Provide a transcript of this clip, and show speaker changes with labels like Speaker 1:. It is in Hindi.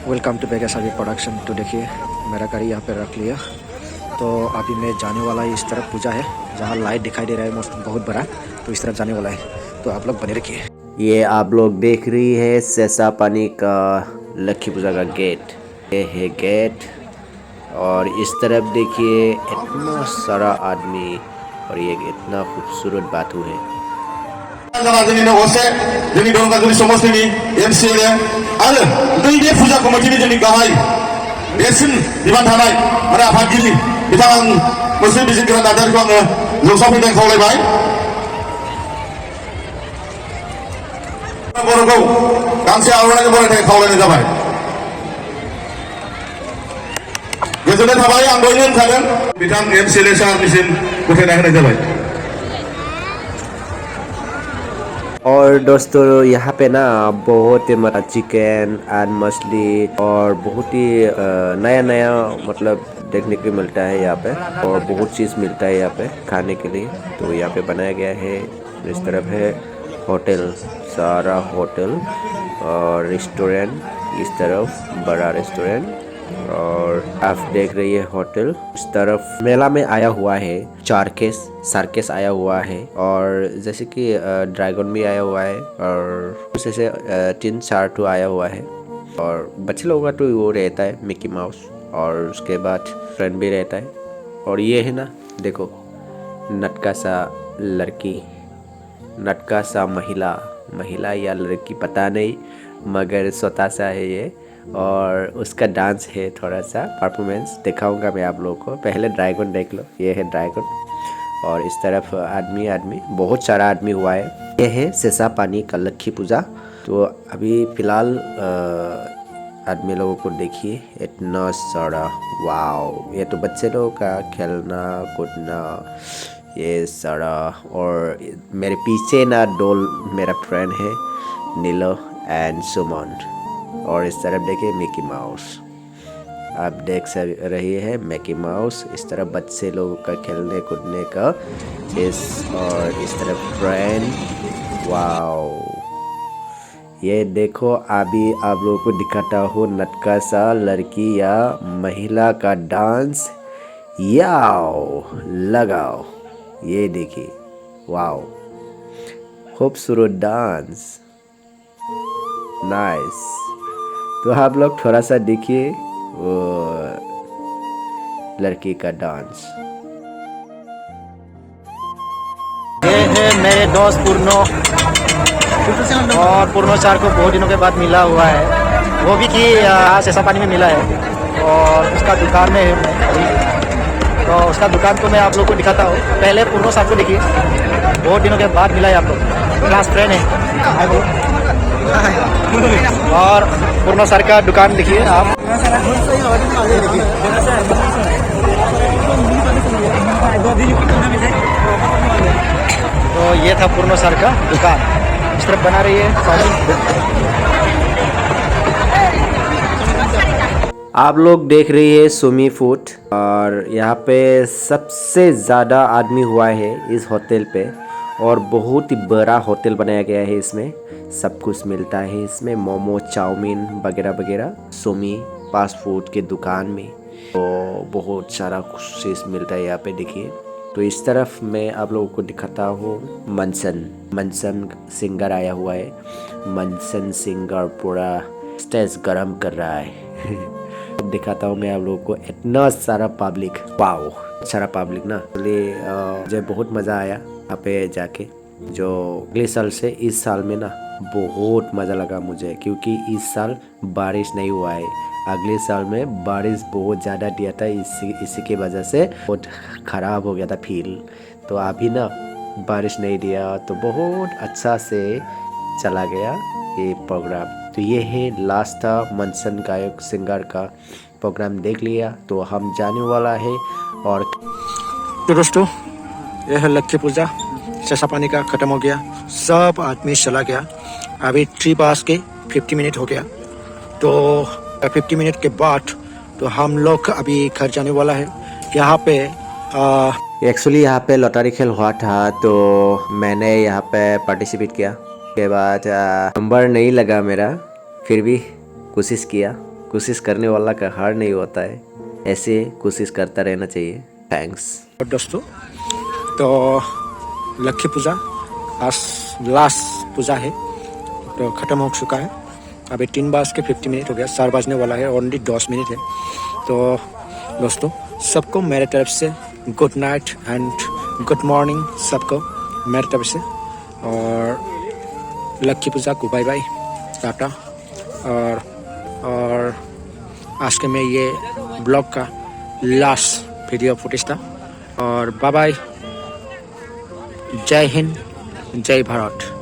Speaker 1: वेलकम टू बेगा साबी प्रोडक्शन। तो देखिए मेरा गाड़ी यहाँ पे रख लिया। तो अभी मैं जाने वाला इस तरफ पूजा है जहाँ लाइट दिखाई दे रहा है मस्त बहुत बड़ा, तो इस तरफ जाने वाला है। तो आप लोग बने रखिए।
Speaker 2: ये आप लोग देख रही है सेसा पानी का लक्ष्मी पूजा का गेट। ये है गेट और इस तरफ देखिए इतना सारा आदमी और ये इतना खूबसूरत बातू है।
Speaker 3: फुजा कमिटिनि जोंनि गाहाय देरसिन बिबान थानाय आरो आफादगिरि बिथां मुस्लिम बिजिरग्रा नार्जारिखौ आङो जौसाफैनो खावलायबाय। बर'खौ गांसे आर'नाइजों बरायनो थाखाय खावलायनाय जाबाय। गोजोननाय थाबाय। आं दहायनो होनखादों बिथां एमसिएलए सारनिसिम गथायना होनाय जाबाय।
Speaker 2: और दोस्तों यहाँ पे ना बहुत ही मतलब चिकन एंड मछली और बहुत ही नया नया मतलब देखने को मिलता है यहाँ पे और बहुत चीज़ मिलता है यहाँ पे खाने के लिए। तो यहाँ पे बनाया गया है। इस तरफ है होटल, सारा होटल और रेस्टोरेंट, इस तरफ बड़ा रेस्टोरेंट और आप देख रही है होटल। इस तरफ मेला में आया हुआ है, सर्कस आया हुआ है और जैसे कि ड्रैगन भी आया हुआ है और उसे से 3-4 तो आया हुआ है और बच्चे लोगों का तो वो रहता है मिकी माउस और उसके बाद फ्रेंड भी रहता है। और ये है ना देखो नटका सा लड़की, नटका सा महिला या लड़की पता नहीं मगर स्वतः सा है ये और उसका डांस है, थोड़ा सा परफॉर्मेंस दिखाऊंगा मैं आप लोगों को। पहले ड्रैगन देख लो, ये है ड्रैगन और इस तरफ आदमी बहुत सारा आदमी हुआ है। ये है सेसा पानी का लक्ष्मी पूजा। तो अभी फिलहाल आदमी लोगों को देखिए इतना सारा, वाव, ये तो बच्चे लोगों का खेलना कूदना ये सारा। और मेरे पीछे ना डोल मेरा फ्रेंड है नीलो एंड सुमन और इस तरफ देखिए मिकी माउस, आप देख रही है मिकी माउस। इस तरफ बच्चे लोगों का खेलने कूदने का चीज और इस तरफ फ्रेंड, वाओ। ये देखो अभी आप लोगों को दिखाता हूँ नटका सा लड़की या महिला का डांस, याओ लगाओ, ये देखिए वाओ, खूबसूरत डांस, नाइस। तो आप लोग थोड़ा सा देखिए वो लड़की का डांस।
Speaker 1: ये है मेरे दोस्त पूर्णो और पूर्णो सर को बहुत दिनों के बाद मिला हुआ है, वो भी कि सेसा पानी में मिला है और उसका दुकान में है अभी। तो उसका दुकान को मैं आप लोग को दिखाता हूँ। पहले पूर्णो सर को देखिए, बहुत दिनों के बाद मिला है आप लोग, क्लास फ्रेंड है। और पूर्णो सर का दुकान देखिए आप। तो ये था पूर्णो सर का दुकान, इस तरफ बना रही है।
Speaker 2: आप लोग देख रही है सुमी फूड और यहाँ पे सबसे ज़्यादा आदमी हुआ है इस होटल पे और बहुत ही बड़ा होटल बनाया गया है। इसमें सब कुछ मिलता है, इसमें मोमो चाउमीन वगैरह वगैरह। सुमी फास्ट फूड के दुकान में तो बहुत सारा चीज़ मिलता है यहाँ पे देखिए। तो इस तरफ मैं आप लोगों को दिखाता हूँ मनसन सिंगर आया हुआ है। मनसन सिंगर पूरा स्टेज गरम कर रहा है। दिखाता हूँ मैं आप लोगों को इतना सारा पब्लिक, वाओ सारा पब्लिक ना। मुझे बहुत मज़ा आया यहाँ पे जाके। जो अगले साल से इस साल में ना बहुत मज़ा लगा मुझे, क्योंकि इस साल बारिश नहीं हुआ है। अगले साल में बारिश बहुत ज़्यादा दिया था, इसी की वजह से बहुत ख़राब हो गया था फील। तो अभी ना बारिश नहीं दिया तो बहुत अच्छा से चला गया ये प्रोग्राम। तो ये है लास्ट था मनसन गायक सिंगर का प्रोग्राम देख लिया तो हम जाने वाला है। और
Speaker 1: तो दोस्तों यह है लक्ष्मी पूजा, सेसा पानी का ख़त्म हो गया, सब आदमी चला गया। अभी 3:50 हो गया। तो 50 मिनट के बाद तो हम लोग अभी घर जाने वाला है। यहाँ पे
Speaker 2: एक्चुअली यहाँ पे लॉटरी खेल हुआ था तो मैंने यहाँ पे पार्टिसिपेट किया। के बाद नंबर नहीं लगा मेरा, फिर भी कोशिश किया। कोशिश करने वाला का हार नहीं होता है, ऐसे कोशिश करता रहना चाहिए। थैंक्स।
Speaker 1: दोस्तों, तो लक्ष्मी पूजा आज लास्ट पूजा है तो ख़त्म हो चुका है। अभी 3:50 हो गया, 4 बजने वाला है, ओनली 10 मिनट है। तो दोस्तों सबको मेरे तरफ से good night and good morning, सबको मेरे तरफ से, और लक्ष्मी पूजा को बाय बाय, टाटा। और आज के में ये ब्लॉग का लास्ट वीडियो फुटेज था, और बाय बाय। जय हिंद, जय भारत।